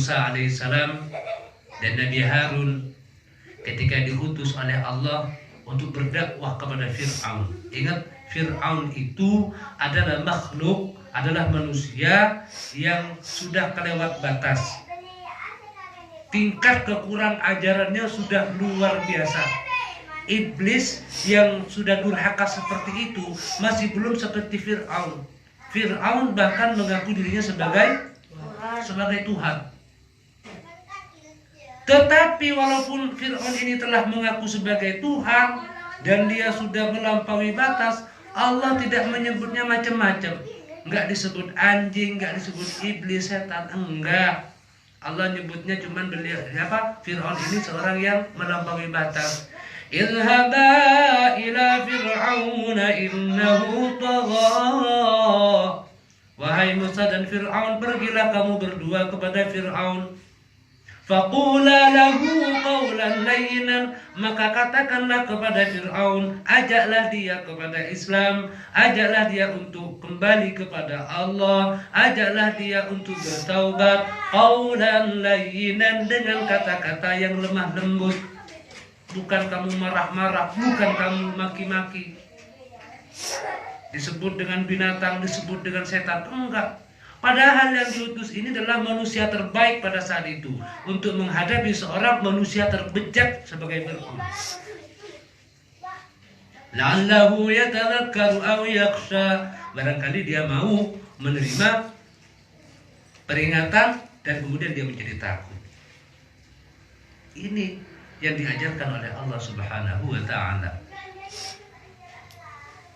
Musa alaihissalam dan Nabi Harun ketika diutus oleh Allah untuk berdakwah kepada Fir'aun. Ingat, Fir'aun itu adalah makhluk, adalah manusia yang sudah kelewat batas. Tingkat kekurang ajarannya sudah luar biasa. Iblis yang sudah durhaka seperti itu masih belum seperti Fir'aun. Fir'aun bahkan mengaku dirinya sebagai Tuhan. Tetapi walaupun Fir'aun ini telah mengaku sebagai Tuhan dan dia sudah melampaui batas, Allah tidak menyebutnya macam-macam. Enggak disebut anjing, enggak disebut iblis, setan, enggak. Allah nyebutnya cuman beliau Fir'aun ini seorang yang melampaui batas. Idhaba ila fir'auna innahu tagha. Wahai Musa dan Fir'aun, pergilah kamu berdua kepada Fir'aun. Faqula lahu qawlan layyinan, maka katakanlah kepada Fir'aun, ajaklah dia kepada Islam, ajaklah dia untuk kembali kepada Allah, ajaklah dia untuk bertaubat. Qawlan layyinan, dengan kata-kata yang lemah lembut. Bukan kamu marah-marah, bukan kamu maki-maki. Disebut dengan binatang, disebut dengan setan, enggak. Padahal yang diutus ini adalah manusia terbaik pada saat itu untuk menghadapi seorang manusia terbejat sebagai Fir'aun. La'allahu yatadhakkaru aw yakhsha, barangkali dia mau menerima peringatan dan kemudian dia menjadi takut. Ini yang diajarkan oleh Allah Subhanahu wa taala.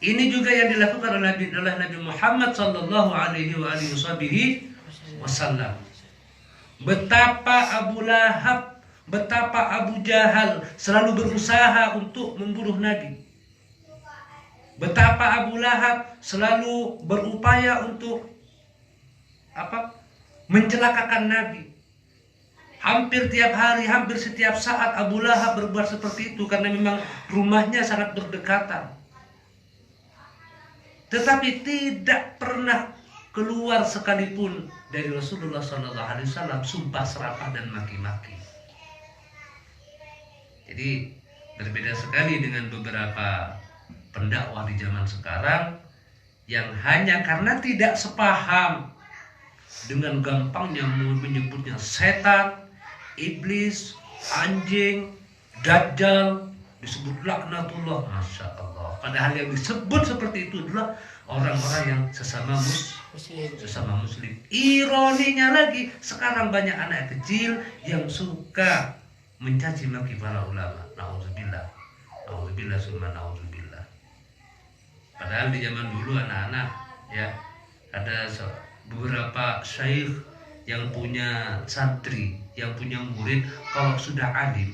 Ini juga yang dilakukan oleh Nabi Muhammad sallallahu alaihi wasallam. Betapa Abu Lahab, betapa Abu Jahal selalu berusaha untuk membunuh Nabi. Betapa Abu Lahab selalu berupaya untuk mencelakakan Nabi. Hampir tiap hari, hampir setiap saat Abu Lahab berbuat seperti itu karena memang rumahnya sangat berdekatan. Tetapi tidak pernah keluar sekalipun dari Rasulullah SAW sumpah serapah dan maki-maki. Jadi berbeda sekali dengan beberapa pendakwah di zaman sekarang yang hanya karena tidak sepaham dengan gampangnya menyebutnya setan, iblis, anjing, dajjal, disebut laknatullah, masya Allah. Padahal yang disebut seperti itu adalah orang-orang yang sesama muslim. Ironinya lagi, sekarang banyak anak kecil yang suka mencaci maki para ulama. Nauzubillah, nauzubillah, summa nauzubillah. Padahal di zaman dulu anak-anak ya ada beberapa syekh yang punya santri, yang punya murid, kalau sudah alim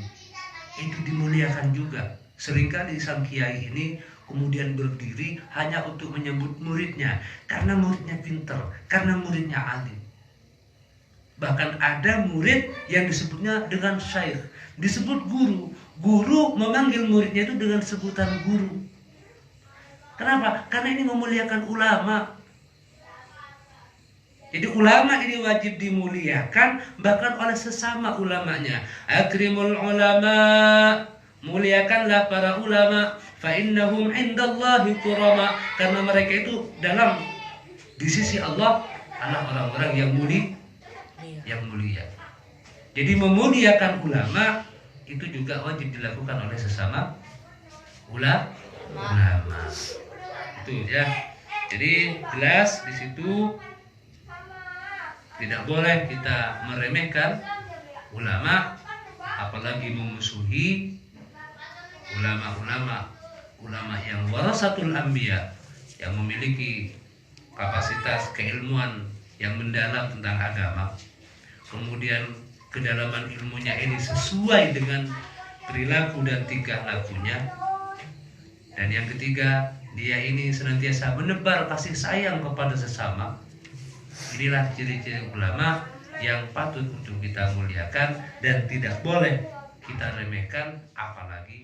itu dimuliakan juga. Seringkali sang kiai ini kemudian berdiri hanya untuk menyebut muridnya karena muridnya pinter, karena muridnya alim. Bahkan ada murid yang disebutnya dengan syekh, disebut guru. Guru memanggil muridnya itu dengan sebutan guru. Kenapa? Karena ini memuliakan ulama. Jadi ulama ini wajib dimuliakan bahkan oleh sesama ulamanya. Akrimul ulama, muliakanlah para ulama, fa innahum indallahi kurama, karena mereka itu di sisi Allah adalah orang-orang yang mulia. Jadi memuliakan ulama itu juga wajib dilakukan oleh sesama ulama. Itu ya. Jadi jelas di situ tidak boleh kita meremehkan ulama, apalagi memusuhi ulama yang warasatul anbiya, yang memiliki kapasitas keilmuan yang mendalam tentang agama. Kemudian kedalaman ilmunya ini sesuai dengan perilaku dan tingkah lakunya. Dan yang ketiga, dia ini senantiasa menebar kasih sayang kepada sesama. Inilah ciri-ciri ulama yang patut untuk kita muliakan dan tidak boleh kita remehkan, apalagi